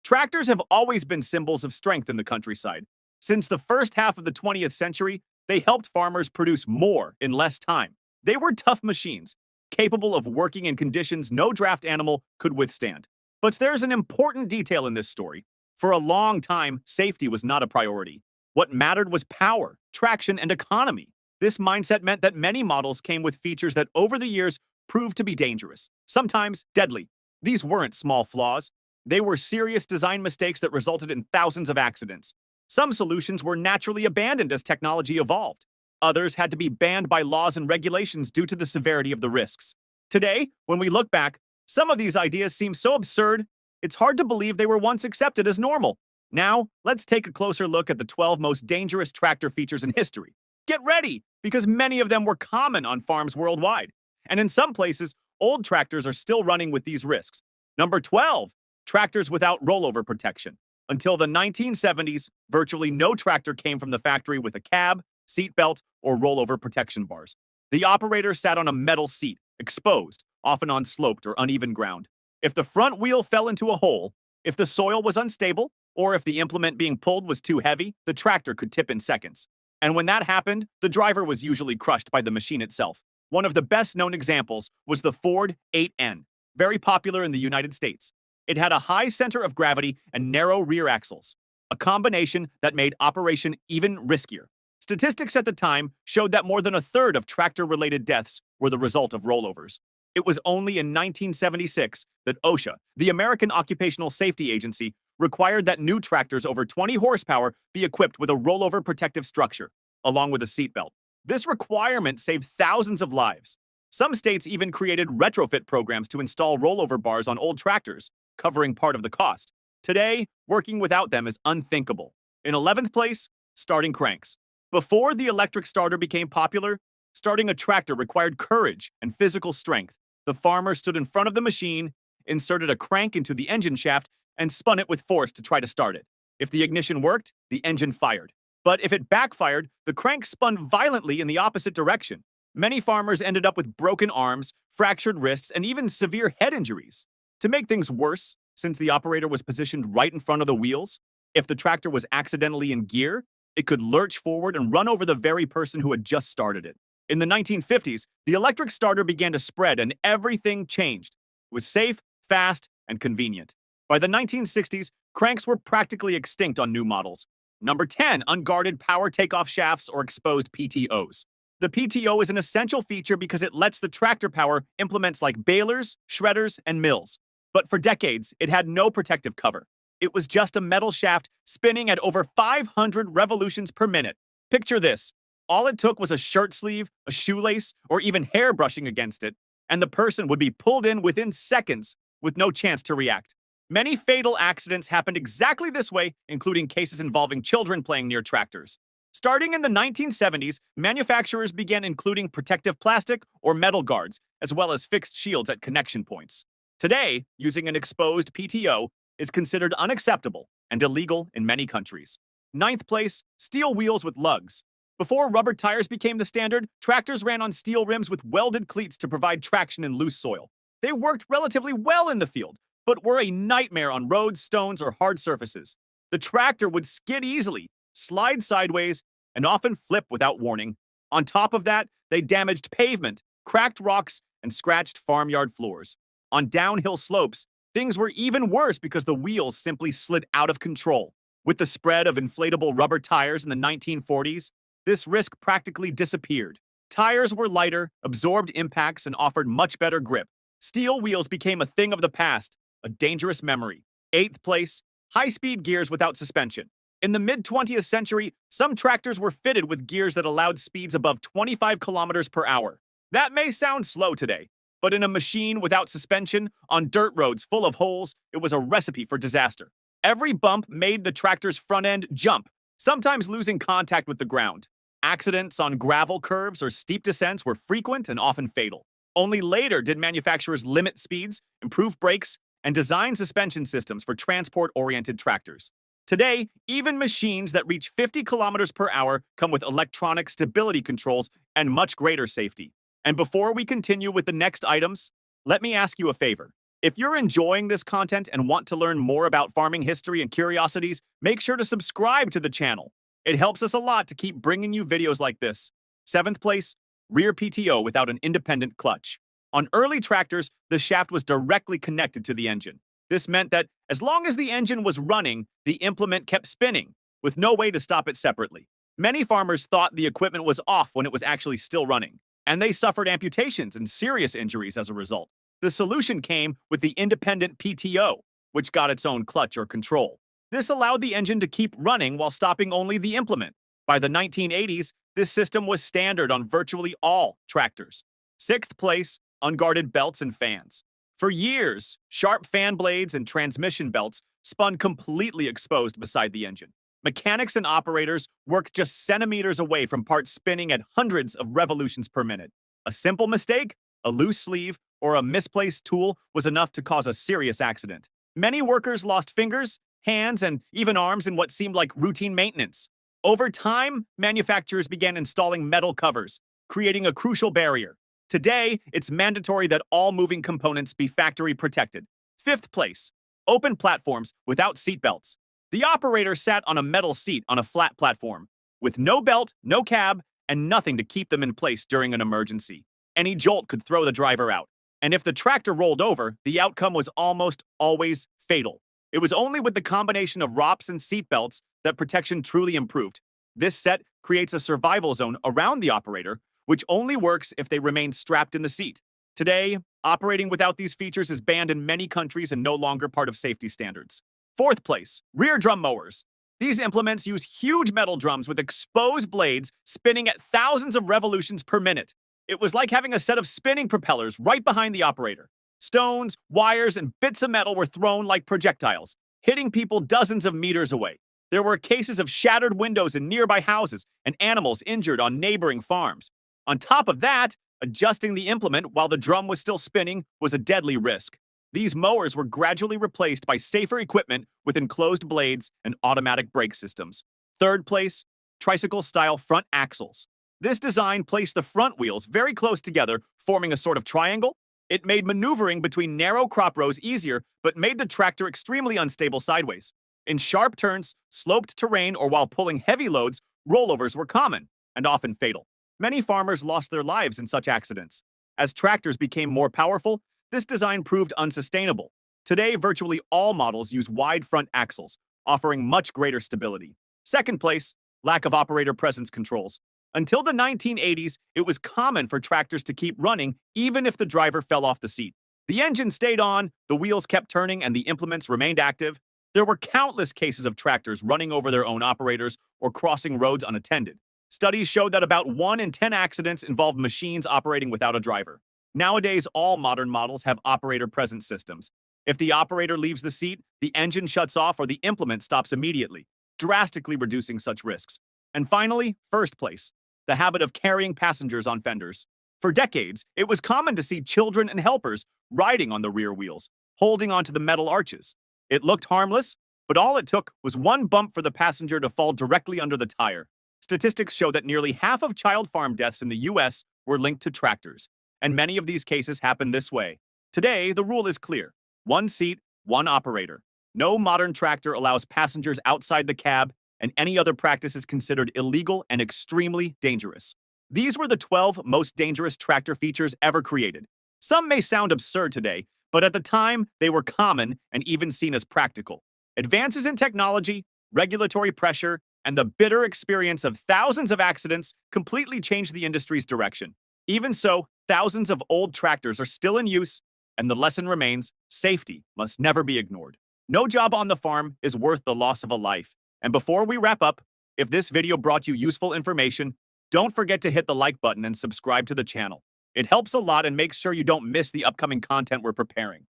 Tractors have always been symbols of strength in the countryside. Since the first half of the 20th century, they helped farmers produce more in less time. They were tough machines, capable of working in conditions no draft animal could withstand. But there's an important detail in this story. For a long time, safety was not a priority. What mattered was power, traction, and economy. This mindset meant that many models came with features that over the years proved to be dangerous, sometimes deadly. These weren't small flaws. They were serious design mistakes that resulted in thousands of accidents. Some solutions were naturally abandoned as technology evolved. Others had to be banned by laws and regulations due to the severity of the risks. Today, when we look back, some of these ideas seem so absurd, it's hard to believe they were once accepted as normal. Now, let's take a closer look at the 12 most dangerous tractor features in history. Get ready, because many of them were common on farms worldwide. And in some places, old tractors are still running with these risks. Number 12, tractors without rollover protection. Until the 1970s, virtually no tractor came from the factory with a cab, seatbelt, or rollover protection bars. The operator sat on a metal seat, exposed, often on sloped or uneven ground. If the front wheel fell into a hole, if the soil was unstable, or if the implement being pulled was too heavy, the tractor could tip in seconds. And when that happened, the driver was usually crushed by the machine itself. One of the best-known examples was the Ford 8N, very popular in the United States. It had a high center of gravity and narrow rear axles, a combination that made operation even riskier. Statistics at the time showed that more than a third of tractor-related deaths were the result of rollovers. It was only in 1976 that OSHA, the American Occupational Safety Agency, required that new tractors over 20 horsepower be equipped with a rollover protective structure, along with a seatbelt. This requirement saved thousands of lives. Some states even created retrofit programs to install rollover bars on old tractors, covering part of the cost. Today, working without them is unthinkable. In 11th place, starting cranks. Before the electric starter became popular, starting a tractor required courage and physical strength. The farmer stood in front of the machine, inserted a crank into the engine shaft, and spun it with force to try to start it. If the ignition worked, the engine fired. But if it backfired, the crank spun violently in the opposite direction. Many farmers ended up with broken arms, fractured wrists, and even severe head injuries. To make things worse, since the operator was positioned right in front of the wheels, if the tractor was accidentally in gear, it could lurch forward and run over the very person who had just started it. In the 1950s, the electric starter began to spread and everything changed. It was safe, fast, and convenient. By the 1960s, cranks were practically extinct on new models. Number 10, unguarded power takeoff shafts or exposed PTOs. The PTO is an essential feature because it lets the tractor power implements like balers, shredders, and mills. But for decades, it had no protective cover. It was just a metal shaft spinning at over 500 revolutions per minute. Picture this. All it took was a shirt sleeve, a shoelace, or even hair brushing against it, and the person would be pulled in within seconds with no chance to react. Many fatal accidents happened exactly this way, including cases involving children playing near tractors. Starting in the 1970s, manufacturers began including protective plastic or metal guards, as well as fixed shields at connection points. Today, using an exposed PTO is considered unacceptable and illegal in many countries. Ninth place, steel wheels with lugs. Before rubber tires became the standard, tractors ran on steel rims with welded cleats to provide traction in loose soil. They worked relatively well in the field, but were a nightmare on roads, stones, or hard surfaces. The tractor would skid easily, slide sideways, and often flip without warning. On top of that, they damaged pavement, cracked rocks, and scratched farmyard floors. On downhill slopes, things were even worse because the wheels simply slid out of control. With the spread of inflatable rubber tires in the 1940s, this risk practically disappeared. Tires were lighter, absorbed impacts, and offered much better grip. Steel wheels became a thing of the past, a dangerous memory. Eighth place, high-speed gears without suspension. In the mid-20th century, some tractors were fitted with gears that allowed speeds above 25 kilometers per hour. That may sound slow today, but in a machine without suspension, on dirt roads full of holes, it was a recipe for disaster. Every bump made the tractor's front end jump, sometimes losing contact with the ground. Accidents on gravel curves or steep descents were frequent and often fatal. Only later did manufacturers limit speeds, improve brakes, and design suspension systems for transport-oriented tractors. Today, even machines that reach 50 kilometers per hour come with electronic stability controls and much greater safety. And before we continue with the next items, let me ask you a favor. If you're enjoying this content and want to learn more about farming history and curiosities, make sure to subscribe to the channel. It helps us a lot to keep bringing you videos like this. Seventh place, rear PTO without an independent clutch. On early tractors, the shaft was directly connected to the engine. This meant that as long as the engine was running, the implement kept spinning, with no way to stop it separately. Many farmers thought the equipment was off when it was actually still running, and they suffered amputations and serious injuries as a result. The solution came with the independent PTO, which got its own clutch or control. This allowed the engine to keep running while stopping only the implement. By the 1980s, this system was standard on virtually all tractors. Sixth place, unguarded belts and fans. For years, sharp fan blades and transmission belts spun completely exposed beside the engine. Mechanics and operators worked just centimeters away from parts spinning at hundreds of revolutions per minute. A simple mistake, a loose sleeve, or a misplaced tool was enough to cause a serious accident. Many workers lost fingers, hands, and even arms in what seemed like routine maintenance. Over time, manufacturers began installing metal covers, creating a crucial barrier. Today, it's mandatory that all moving components be factory protected. Fifth place, open platforms without seatbelts. The operator sat on a metal seat on a flat platform, with no belt, no cab, and nothing to keep them in place during an emergency. Any jolt could throw the driver out, and if the tractor rolled over, the outcome was almost always fatal. It was only with the combination of ROPS and seatbelts that protection truly improved. This set creates a survival zone around the operator, which only works if they remain strapped in the seat. Today, operating without these features is banned in many countries and no longer part of safety standards. Fourth place, rear drum mowers. These implements use huge metal drums with exposed blades spinning at thousands of revolutions per minute. It was like having a set of spinning propellers right behind the operator. Stones, wires, and bits of metal were thrown like projectiles, hitting people dozens of meters away. There were cases of shattered windows in nearby houses and animals injured on neighboring farms. On top of that, adjusting the implement while the drum was still spinning was a deadly risk. These mowers were gradually replaced by safer equipment with enclosed blades and automatic brake systems. Third place, tricycle-style front axles. This design placed the front wheels very close together, forming a sort of triangle. It made maneuvering between narrow crop rows easier, but made the tractor extremely unstable sideways. In sharp turns, sloped terrain, or while pulling heavy loads, rollovers were common and often fatal. Many farmers lost their lives in such accidents. As tractors became more powerful, this design proved unsustainable. Today, virtually all models use wide front axles, offering much greater stability. Second place, lack of operator presence controls. Until the 1980s, it was common for tractors to keep running even if the driver fell off the seat. The engine stayed on, the wheels kept turning, and the implements remained active. There were countless cases of tractors running over their own operators or crossing roads unattended. Studies showed that about 1 in 10 accidents involved machines operating without a driver. Nowadays, all modern models have operator presence systems. If the operator leaves the seat, the engine shuts off or the implement stops immediately, drastically reducing such risks. And finally, first place, the habit of carrying passengers on fenders. For decades, it was common to see children and helpers riding on the rear wheels, holding onto the metal arches. It looked harmless, but all it took was one bump for the passenger to fall directly under the tire. Statistics show that nearly half of child farm deaths in the U.S. were linked to tractors, and many of these cases happen this way. Today, the rule is clear. One seat, one operator. No modern tractor allows passengers outside the cab, and any other practice is considered illegal and extremely dangerous. These were the 12 most dangerous tractor features ever created. Some may sound absurd today, but at the time, they were common and even seen as practical. Advances in technology, regulatory pressure, and the bitter experience of thousands of accidents completely changed the industry's direction. Even so, thousands of old tractors are still in use, and the lesson remains: safety must never be ignored. No job on the farm is worth the loss of a life. And before we wrap up, if this video brought you useful information, don't forget to hit the like button and subscribe to the channel. It helps a lot and makes sure you don't miss the upcoming content we're preparing.